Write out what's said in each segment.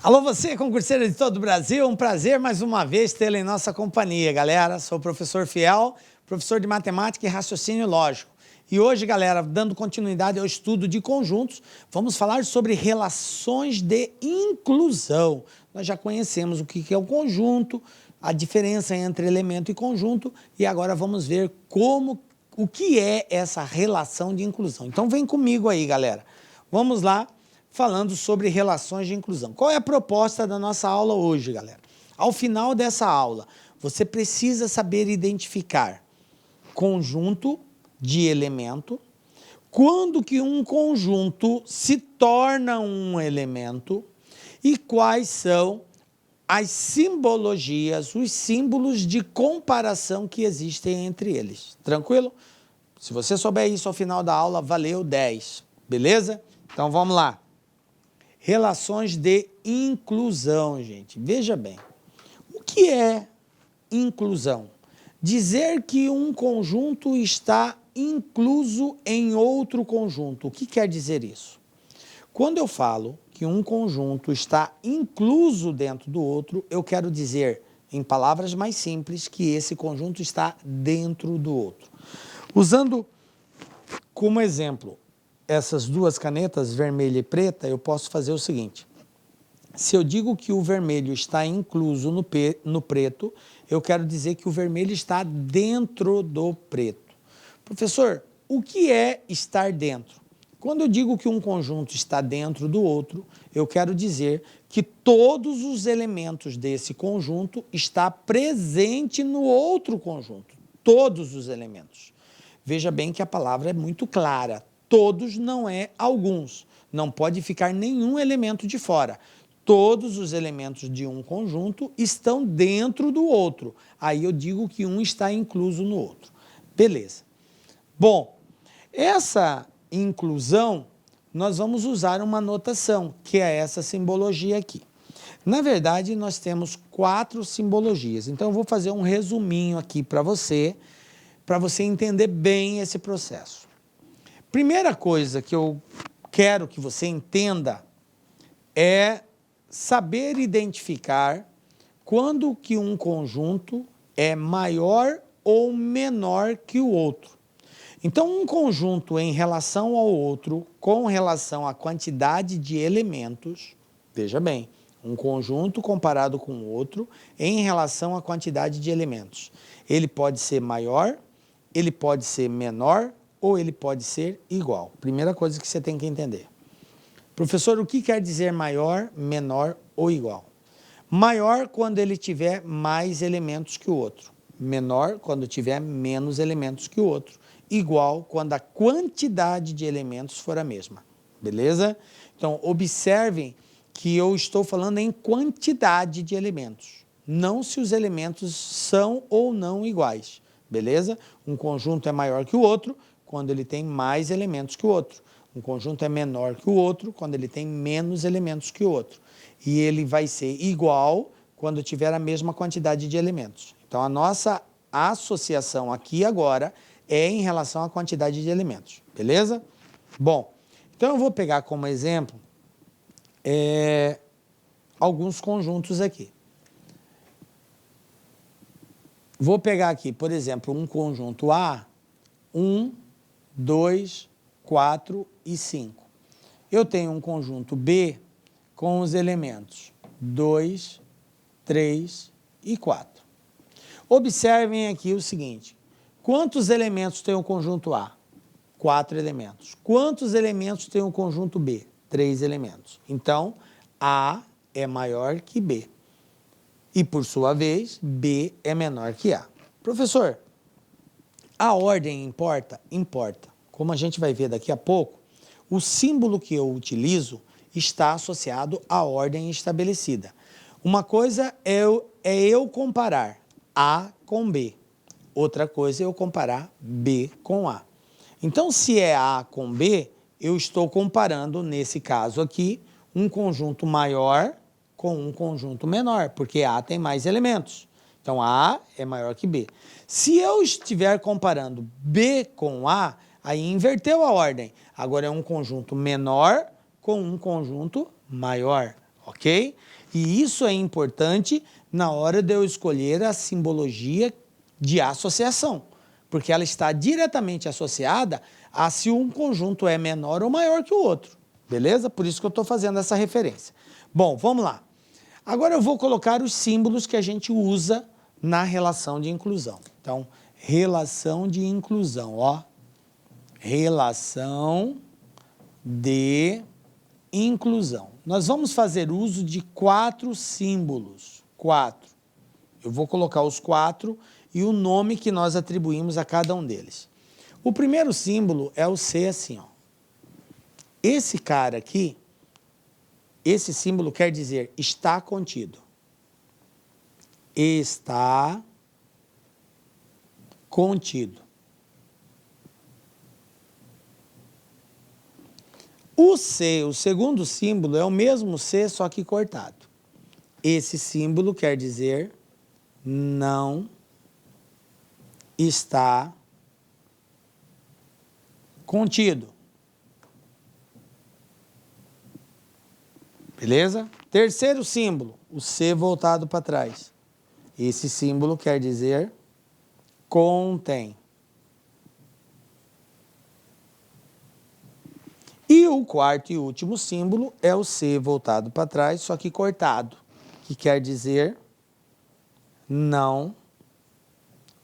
Alô você, concurseiro de todo o Brasil, um prazer mais uma vez tê-lo em nossa companhia, galera. Sou o professor Fiel, professor de Matemática e Raciocínio Lógico. E hoje, galera, dando continuidade ao estudo de conjuntos, vamos falar sobre relações de inclusão. Nós já conhecemos o que é o conjunto, a diferença entre elemento e conjunto, e agora vamos ver o que é essa relação de inclusão. Então vem comigo aí, galera. Vamos lá, falando sobre relações de inclusão. Qual é a proposta da nossa aula hoje, galera? Ao final dessa aula, você precisa saber identificar conjunto de elemento, quando que um conjunto se torna um elemento e quais são as simbologias, os símbolos de comparação que existem entre eles. Tranquilo? Se você souber isso ao final da aula, valeu 10. Beleza? Então vamos lá. Relações de inclusão, gente. Veja bem, o que é inclusão? Dizer que um conjunto está incluso em outro conjunto. O que quer dizer isso? Quando eu falo que um conjunto está incluso dentro do outro, eu quero dizer, em palavras mais simples, que esse conjunto está dentro do outro. Usando como exemplo essas duas canetas, vermelha e preta, eu posso fazer o seguinte. Se eu digo que o vermelho está incluso no preto, eu quero dizer que o vermelho está dentro do preto. Professor, o que é estar dentro? Quando eu digo que um conjunto está dentro do outro, eu quero dizer que todos os elementos desse conjunto estão presentes no outro conjunto. Todos os elementos. Veja bem que a palavra é muito clara. Todos não é alguns. Não pode ficar nenhum elemento de fora. Todos os elementos de um conjunto estão dentro do outro. Aí eu digo que um está incluso no outro. Beleza. Bom, essa inclusão, nós vamos usar uma notação, que é essa simbologia aqui. Na verdade, nós temos 4 simbologias. Então, eu vou fazer um resuminho aqui para você entender bem esse processo. Primeira coisa que eu quero que você entenda é saber identificar quando que um conjunto é maior ou menor que o outro. Então, um conjunto em relação ao outro, com relação à quantidade de elementos, veja bem, um conjunto comparado com o outro em relação à quantidade de elementos. Ele pode ser maior, ele pode ser menor ou ele pode ser igual. Primeira coisa que você tem que entender. Professor, o que quer dizer maior, menor ou igual? Maior quando ele tiver mais elementos que o outro. Menor quando tiver menos elementos que o outro. Igual quando a quantidade de elementos for a mesma. Beleza? Então, observem que eu estou falando em quantidade de elementos. Não se os elementos são ou não iguais. Beleza? Um conjunto é maior que o outro quando ele tem mais elementos que o outro. Um conjunto é menor que o outro quando ele tem menos elementos que o outro. E ele vai ser igual quando tiver a mesma quantidade de elementos. Então, a nossa associação aqui agora é em relação à quantidade de elementos. Beleza? Bom, então eu vou pegar como exemplo alguns conjuntos aqui. Vou pegar aqui, por exemplo, um conjunto A, 1, 2, 4 e 5. Eu tenho um conjunto B com os elementos 2, 3 e 4. Observem aqui o seguinte, quantos elementos tem o conjunto A? 4 elementos. Quantos elementos tem o conjunto B? 3 elementos. Então, A é maior que B. E, por sua vez, B é menor que A. Professor, a ordem importa? Importa. Como a gente vai ver daqui a pouco, o símbolo que eu utilizo está associado à ordem estabelecida. Uma coisa é eu comparar A com B. Outra coisa é eu comparar B com A. Então, se é A com B, eu estou comparando, nesse caso aqui, um conjunto maior com um conjunto menor, porque A tem mais elementos. Então, A é maior que B. Se eu estiver comparando B com A, aí inverteu a ordem. Agora é um conjunto menor com um conjunto maior. ok? E isso é importante na hora de eu escolher a simbologia de associação, porque ela está diretamente associada a se um conjunto é menor ou maior que o outro, beleza? Por isso que eu estou fazendo essa referência. Bom, vamos lá. Agora eu vou colocar os símbolos que a gente usa na relação de inclusão. Então, relação de inclusão, ó. Relação de inclusão. Nós vamos fazer uso de 4 símbolos. 4. Eu vou colocar os 4 e o nome que nós atribuímos a cada um deles. O primeiro símbolo é o C assim, ó. Esse cara aqui, esse símbolo quer dizer está contido. Está contido. O C, o segundo símbolo, é o mesmo C, só que cortado. Esse símbolo quer dizer não está contido. Beleza? Terceiro símbolo, o C voltado para trás. Esse símbolo quer dizer contém. E o quarto e último símbolo é o C voltado para trás, só que cortado, que quer dizer não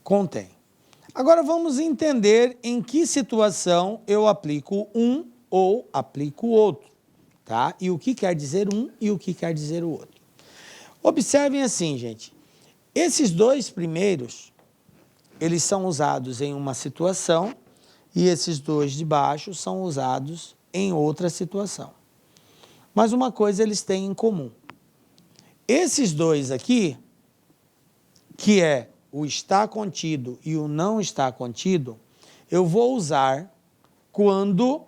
contém. Agora vamos entender em que situação eu aplico um ou aplico o outro, tá? E o que quer dizer um e o que quer dizer o outro. Observem assim, gente. Esses dois primeiros, eles são usados em uma situação e esses dois de baixo são usados em outra situação. Mas uma coisa eles têm em comum. Esses dois aqui, que é o está contido e o não está contido, eu vou usar quando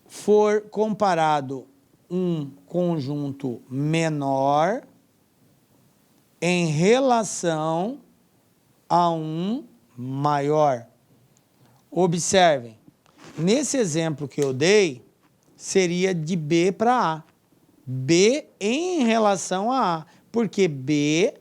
for comparado um conjunto menor em relação a um maior. Observem, nesse exemplo que eu dei, seria de B para A. B em relação a A, porque B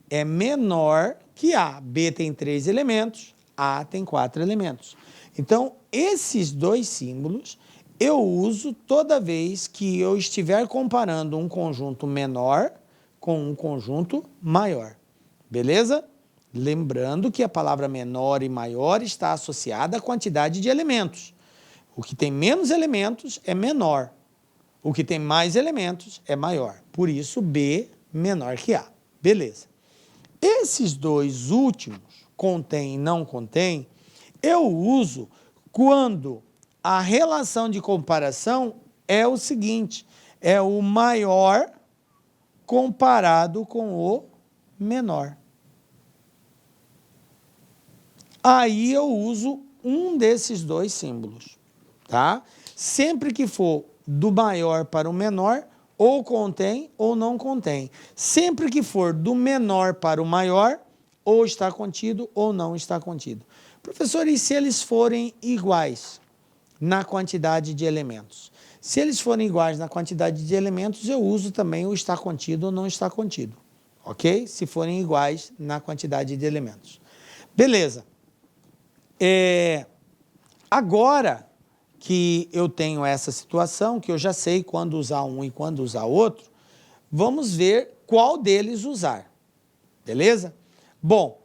é menor que A. B tem 3 elementos, A tem 4 elementos. Então, esses dois símbolos eu uso toda vez que eu estiver comparando um conjunto menor com um conjunto maior. Beleza? Lembrando que a palavra menor e maior está associada à quantidade de elementos. O que tem menos elementos é menor. O que tem mais elementos é maior. Por isso, B menor que A. Beleza. Esses dois últimos, contém e não contém, eu uso quando a relação de comparação é o seguinte, é o maior comparado com o menor. Aí eu uso um desses dois símbolos, tá? Sempre que for do maior para o menor, ou contém ou não contém. Sempre que for do menor para o maior, ou está contido ou não está contido. Professor, e se eles forem iguais na quantidade de elementos? Se eles forem iguais na quantidade de elementos, eu uso também o está contido ou não está contido, ok? Se forem iguais na quantidade de elementos. Beleza. Agora que eu tenho essa situação, que eu já sei quando usar um e quando usar outro, vamos ver qual deles usar, beleza? Bom,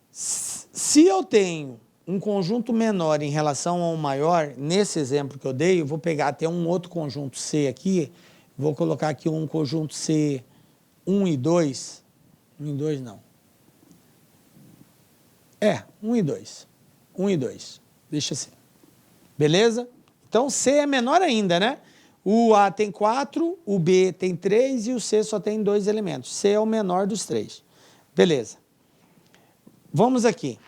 se eu tenho um conjunto menor em relação a um maior, nesse exemplo que eu dei, eu vou pegar até um outro conjunto C aqui, vou colocar aqui um conjunto C 1 e 2, 1 e 2 não. 1 e 2. 1 e 2. Deixa assim. Beleza? Então, C é menor ainda, né? O A tem 4, o B tem 3 e o C só tem 2 elementos. C é o menor dos 3. Beleza. Vamos aqui.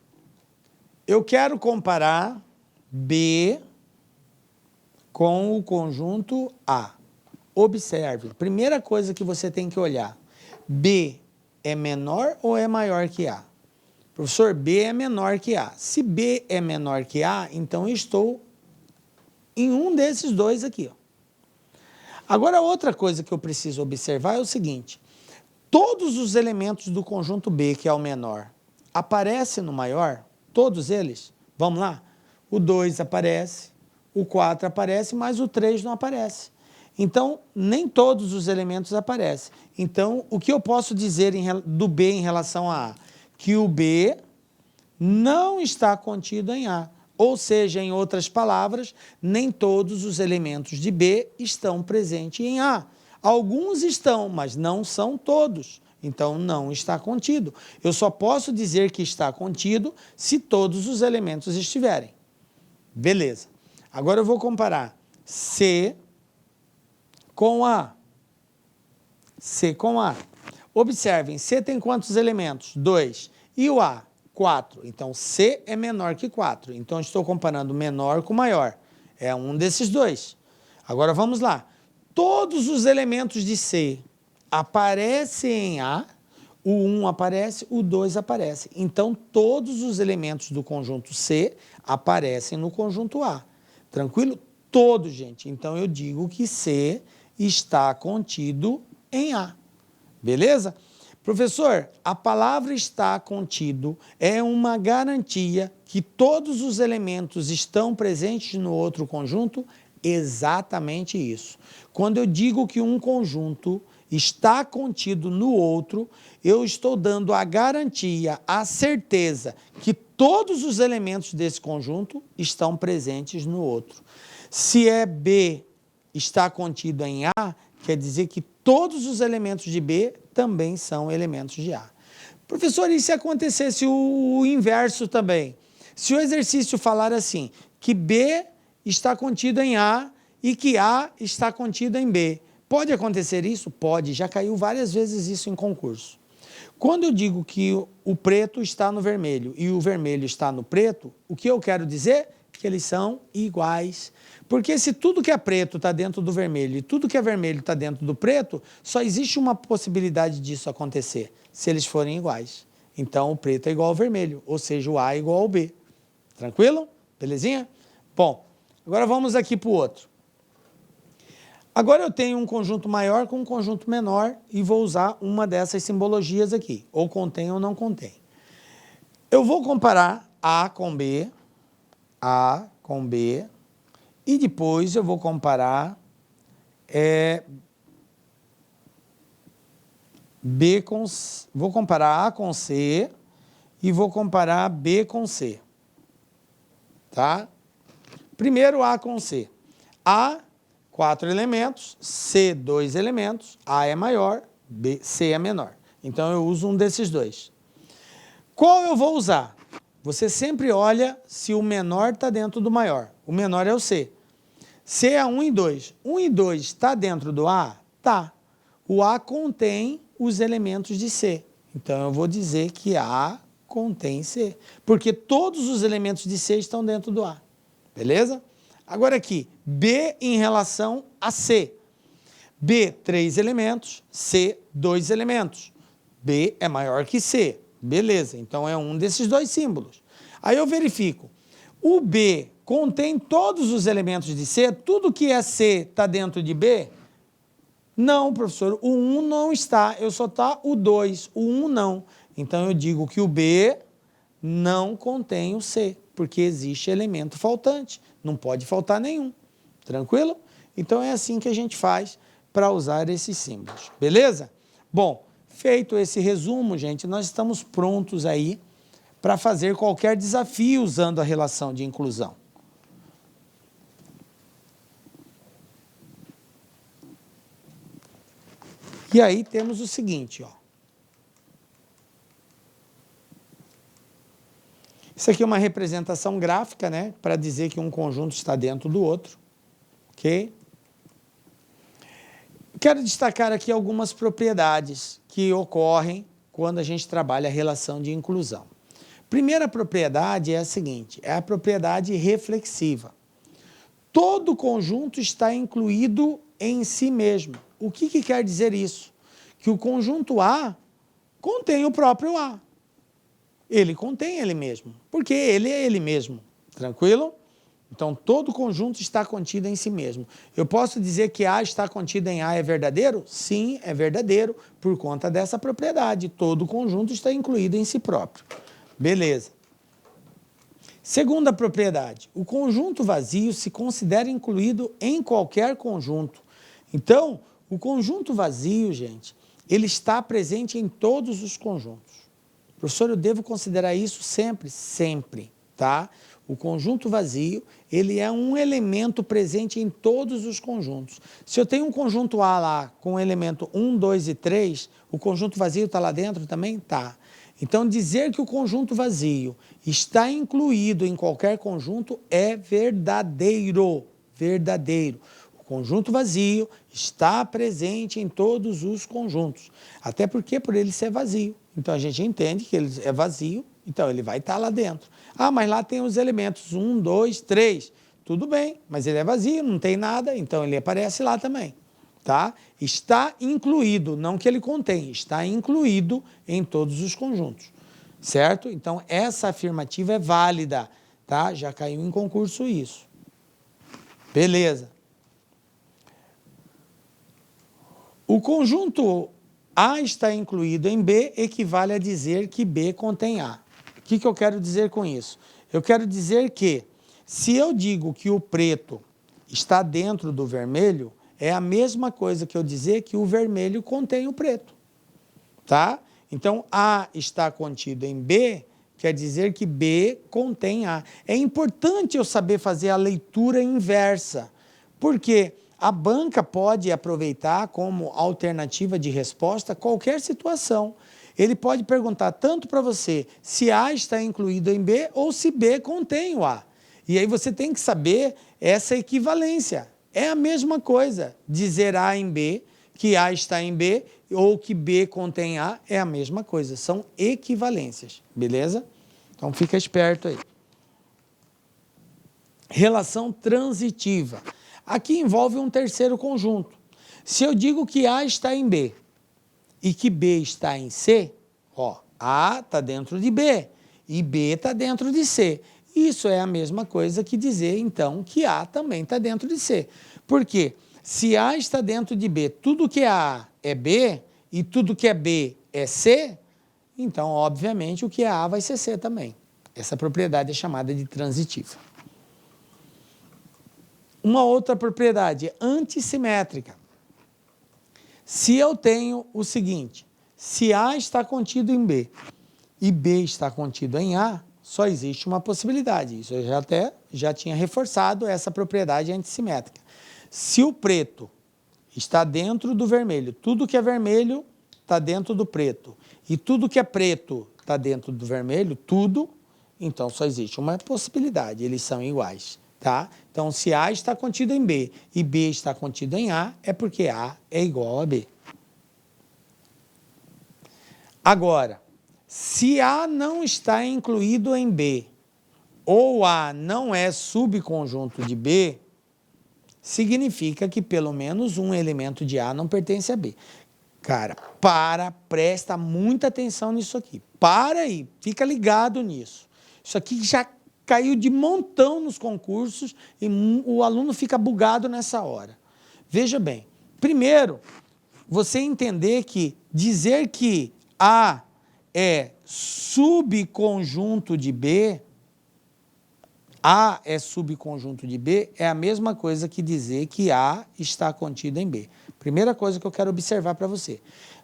Eu quero comparar B com o conjunto A. Observe, primeira coisa que você tem que olhar. B é menor ou é maior que A? Professor, B é menor que A. Se B é menor que A, então eu estou em um desses dois aqui, ó. Agora, outra coisa que eu preciso observar é o seguinte: todos os elementos do conjunto B, que é o menor, aparecem no maior? Todos eles? Vamos lá? O 2 aparece, o 4 aparece, mas o 3 não aparece. Então, nem todos os elementos aparecem. Então, o que eu posso dizer do B em relação a A? Que o B não está contido em A. Ou seja, em outras palavras, nem todos os elementos de B estão presentes em A. Alguns estão, mas não são todos. Então, não está contido. Eu só posso dizer que está contido se todos os elementos estiverem. Beleza. Agora eu vou comparar C com A. C com A. Observem, C tem quantos elementos? 2. E o A? 4. Então, C é menor que 4. Então, estou comparando menor com maior. É um desses dois. Agora, vamos lá. Todos os elementos de C aparecem em A, o 1 aparece, o 2 aparece. Então, todos os elementos do conjunto C aparecem no conjunto A. Tranquilo? Todos, gente. Então, eu digo que C está contido em A. Beleza? Professor, a palavra está contido é uma garantia que todos os elementos estão presentes no outro conjunto? Exatamente isso. Quando eu digo que um conjunto está contido no outro, eu estou dando a garantia, a certeza que todos os elementos desse conjunto estão presentes no outro. Se é B está contido em A, quer dizer que todos os elementos de B também são elementos de A. Professor, e se acontecesse o inverso também? Se o exercício falar assim, que B está contido em A e que A está contido em B, pode acontecer isso? Pode, já caiu várias vezes isso em concurso. Quando eu digo que o preto está no vermelho e o vermelho está no preto, o que eu quero dizer? Que eles são iguais. Porque se tudo que é preto está dentro do vermelho e tudo que é vermelho está dentro do preto, só existe uma possibilidade disso acontecer, se eles forem iguais. Então, o preto é igual ao vermelho, ou seja, o A é igual ao B. Tranquilo? Belezinha? Bom, agora vamos aqui para o outro. Agora eu tenho um conjunto maior com um conjunto menor e vou usar uma dessas simbologias aqui, ou contém ou não contém. Eu vou comparar A com B, e depois eu vou comparar vou comparar A com C e vou comparar B com C. Tá? Primeiro A com C. A, 4 elementos, C, 2 elementos, A é maior, C é menor. Então eu uso um desses dois. Qual eu vou usar? Você sempre olha se o menor está dentro do maior. O menor é o C. C é 1 e 2. 1 e 2 está dentro do A? Tá. O A contém os elementos de C. Então, eu vou dizer que A contém C. Porque todos os elementos de C estão dentro do A. Beleza? Agora aqui, B em relação a C. B, 3 elementos. C, 2 elementos. B é maior que C. Beleza, então é um desses dois símbolos. Aí eu verifico. O B contém todos os elementos de C? Tudo que é C está dentro de B? Não, professor, o 1 não está, eu só está o 2, o 1 não. Então eu digo que o B não contém o C, porque existe elemento faltante, não pode faltar nenhum. Tranquilo? Então é assim que a gente faz para usar esses símbolos, beleza? Bom, feito esse resumo, gente, nós estamos prontos aí para fazer qualquer desafio usando a relação de inclusão. E aí temos o seguinte, ó. Isso aqui é uma representação gráfica, né, para dizer que um conjunto está dentro do outro, ok? Quero destacar aqui algumas propriedades que ocorrem quando a gente trabalha a relação de inclusão. Primeira propriedade é a seguinte, é a propriedade reflexiva. Todo conjunto está incluído em si mesmo. O que quer dizer isso? Que o conjunto A contém o próprio A. Ele contém ele mesmo, porque ele é ele mesmo. Tranquilo? Então, todo conjunto está contido em si mesmo. Eu posso dizer que A está contido em A é verdadeiro? Sim, é verdadeiro, por conta dessa propriedade. Todo conjunto está incluído em si próprio. Beleza. Segunda propriedade, o conjunto vazio se considera incluído em qualquer conjunto. Então, o conjunto vazio, gente, ele está presente em todos os conjuntos. Professor, eu devo considerar isso sempre? Sempre, tá? O conjunto vazio, ele é um elemento presente em todos os conjuntos. Se eu tenho um conjunto A lá com o elemento 1, 2 e 3, o conjunto vazio está lá dentro também? Tá. Então, dizer que o conjunto vazio está incluído em qualquer conjunto é verdadeiro. Verdadeiro. O conjunto vazio está presente em todos os conjuntos. Até porque por ele ser vazio. Então, a gente entende que ele é vazio, então ele vai estar lá dentro. Ah, mas lá tem os elementos 1, 2, 3. Tudo bem, mas ele é vazio, não tem nada, então ele aparece lá também. Tá? Está incluído, não que ele contém, está incluído em todos os conjuntos. Certo? Então, essa afirmativa é válida. Tá? Já caiu em concurso isso. Beleza. O conjunto A está incluído em B equivale a dizer que B contém A. O que eu quero dizer com isso? Eu quero dizer que, se eu digo que o preto está dentro do vermelho, é a mesma coisa que eu dizer que o vermelho contém o preto. Tá? Então, A está contido em B, quer dizer que B contém A. É importante eu saber fazer a leitura inversa, porque a banca pode aproveitar como alternativa de resposta qualquer situação. Ele pode perguntar tanto para você se A está incluído em B ou se B contém o A. E aí você tem que saber essa equivalência. É a mesma coisa dizer A em B, que A está em B, ou que B contém A, é a mesma coisa. São equivalências, beleza? Então fica esperto aí. Relação transitiva. Aqui envolve um terceiro conjunto. Se eu digo que A está em B e que B está em C, ó, A está dentro de B e B está dentro de C. Isso é a mesma coisa que dizer, então, que A também está dentro de C. Por quê? Se A está dentro de B, tudo que é A é B e tudo que é B é C, então, obviamente, o que é A vai ser C também. Essa propriedade é chamada de transitiva. Uma outra propriedade, antissimétrica. Se eu tenho o seguinte, se A está contido em B e B está contido em A, só existe uma possibilidade. Isso eu já tinha reforçado essa propriedade antissimétrica. Se o preto está dentro do vermelho, tudo que é vermelho está dentro do preto, e tudo que é preto está dentro do vermelho, tudo, então só existe uma possibilidade, eles são iguais. Tá? Então, se A está contido em B e B está contido em A, é porque A é igual a B. Agora, se A não está incluído em B ou A não é subconjunto de B, significa que pelo menos um elemento de A não pertence a B. Cara, presta muita atenção nisso aqui. Para aí, fica ligado nisso. Isso aqui já caiu de montão nos concursos e o aluno fica bugado nessa hora. Veja bem, primeiro, você entender que dizer que A é subconjunto de B, A é subconjunto de B, é a mesma coisa que dizer que A está contido em B. Primeira coisa que eu quero observar para você.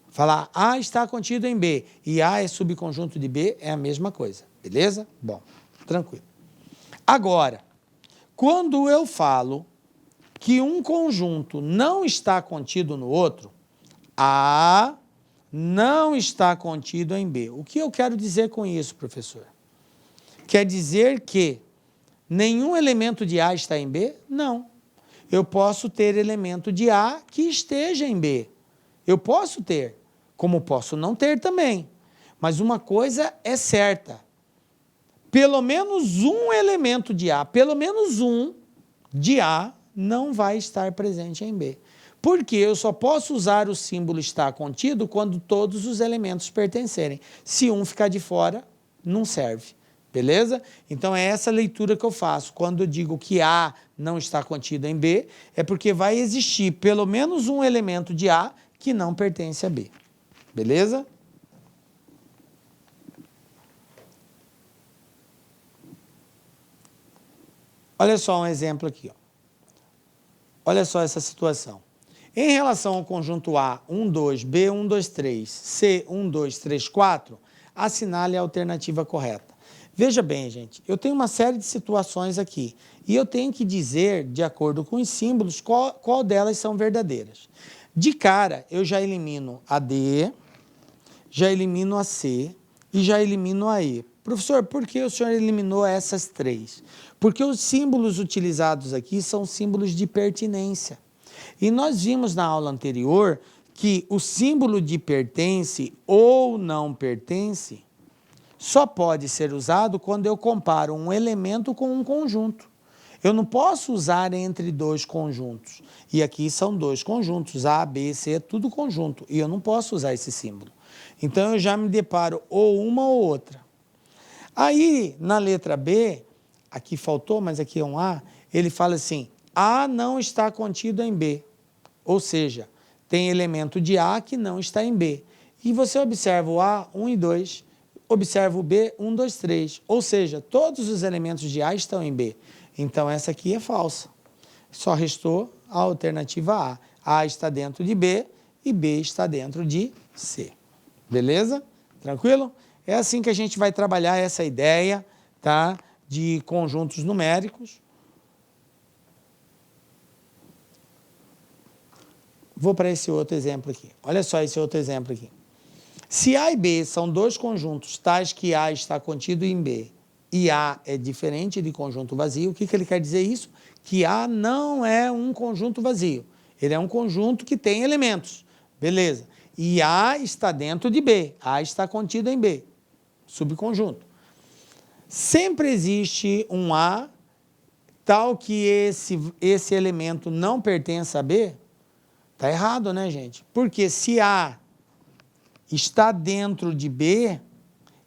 Falar A está contido em B e A é subconjunto de B é a mesma coisa, beleza? Bom, tranquilo. Agora, quando eu falo que um conjunto não está contido no outro, A não está contido em B. O que eu quero dizer com isso, professor? Quer dizer que nenhum elemento de A está em B? Não. Eu posso ter elemento de A que esteja em B. Eu posso ter, como posso não ter também. Mas uma coisa é certa. Pelo menos um elemento de A, pelo menos um de A, não vai estar presente em B. Porque eu só posso usar o símbolo estar contido quando todos os elementos pertencerem. Se um ficar de fora, não serve. Beleza? Então, é essa leitura que eu faço. Quando eu digo que A não está contido em B, é porque vai existir pelo menos um elemento de A que não pertence a B. Beleza? Olha só um exemplo aqui. Ó. Olha só essa situação. Em relação ao conjunto A, 1, 2, B, 1, 2, 3, C, 1, 2, 3, 4, assinale a alternativa correta. Veja bem, gente, eu tenho uma série de situações aqui e eu tenho que dizer, de acordo com os símbolos, qual delas são verdadeiras. De cara, eu já elimino a D, já elimino a C e já elimino a E. Professor, por que o senhor eliminou essas três? Porque os símbolos utilizados aqui são símbolos de pertinência. E nós vimos na aula anterior que o símbolo de pertence ou não pertence só pode ser usado quando eu comparo um elemento com um conjunto. Eu não posso usar entre dois conjuntos. E aqui são dois conjuntos, A, B, C, é tudo conjunto. E eu não posso usar esse símbolo. Então, eu já me deparo ou uma ou outra. Aí, na letra B, aqui faltou, mas aqui é um A, ele fala assim, A não está contido em B. Ou seja, tem elemento de A que não está em B. E você observa o A, 1 e 2, observa o B, 1, 2, 3. Ou seja, todos os elementos de A estão em B. Então, essa aqui é falsa. Só restou a alternativa A. A está dentro de B e B está dentro de C. Beleza? Tranquilo? É assim que a gente vai trabalhar essa ideia, tá, de conjuntos numéricos. Vou para esse outro exemplo aqui. Olha só esse outro exemplo aqui. Se A e B são dois conjuntos tais que A está contido em B e A é diferente de conjunto vazio, o que ele quer dizer isso? Que A não é um conjunto vazio. Ele é um conjunto que tem elementos. Beleza. E A está dentro de B. A está contido em B. Subconjunto. Sempre existe um A tal que esse elemento não pertence a B? Está errado, né, gente? Porque se A está dentro de B,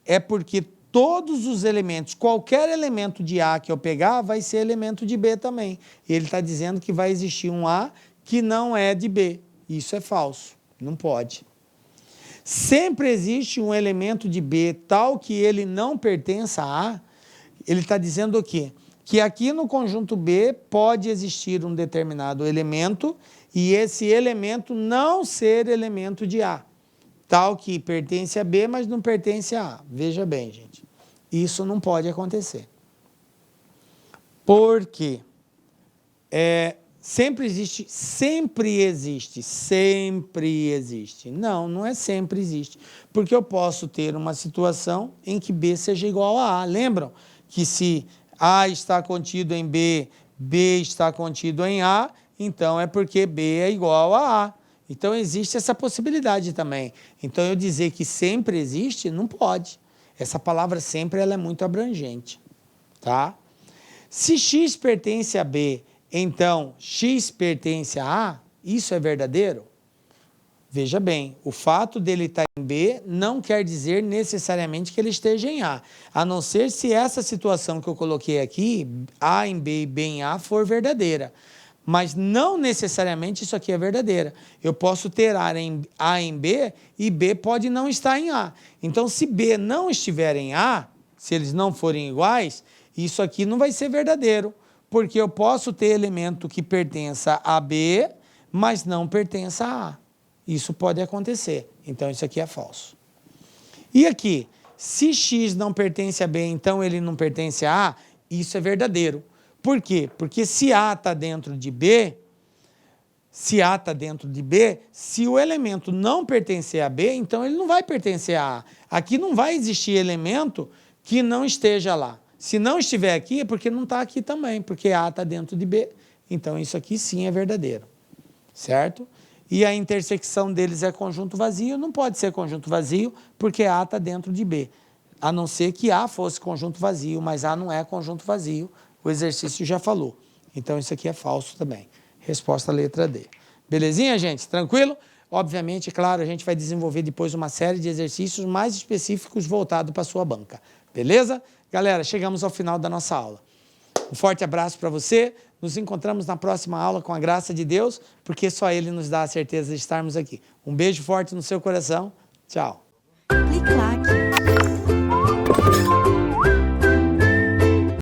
é porque todos os elementos, qualquer elemento de A que eu pegar, vai ser elemento de B também. E ele está dizendo que vai existir um A que não é de B. Isso é falso. Não pode. Sempre existe um elemento de B tal que ele não pertença a A. Ele está dizendo o quê? Que aqui no conjunto B pode existir um determinado elemento e esse elemento não ser elemento de A. Tal que pertence a B, mas não pertence a A. Veja bem, gente. Isso não pode acontecer. Por quê? Sempre existe. Não, não é sempre existe. Porque eu posso ter uma situação em que B seja igual a A. Lembram que se A está contido em B, B está contido em A, então é porque B é igual a A. Então existe essa possibilidade também. Então eu dizer que sempre existe, não pode. Essa palavra sempre ela é muito abrangente. Tá? Se X pertence a B, então, X pertence a A, isso é verdadeiro? Veja bem, o fato dele estar em B não quer dizer necessariamente que ele esteja em A não ser se essa situação que eu coloquei aqui, A em B e B em A, for verdadeira. Mas não necessariamente isso aqui é verdadeira. Eu posso ter A em B e B pode não estar em A. Então, se B não estiver em A, se eles não forem iguais, isso aqui não vai ser verdadeiro. Porque eu posso ter elemento que pertença a B, mas não pertença a A. Isso pode acontecer. Então, isso aqui é falso. E aqui, se X não pertence a B, então ele não pertence a A, isso é verdadeiro. Por quê? Porque se A está dentro de B, se o elemento não pertencer a B, então ele não vai pertencer a A. Aqui não vai existir elemento que não esteja lá. Se não estiver aqui, é porque não está aqui também, porque A está dentro de B. Então, isso aqui sim é verdadeiro, certo? E a intersecção deles é conjunto vazio, não pode ser conjunto vazio, porque A está dentro de B. A não ser que A fosse conjunto vazio, mas A não é conjunto vazio, o exercício já falou. Então, isso aqui é falso também. Resposta letra D. Belezinha, gente? Tranquilo? Obviamente, claro, a gente vai desenvolver depois uma série de exercícios mais específicos voltados para a sua banca. Beleza? Galera, chegamos ao final da nossa aula. Um forte abraço para você. Nos encontramos na próxima aula com a graça de Deus, porque só Ele nos dá a certeza de estarmos aqui. Um beijo forte no seu coração. Tchau. Clique like.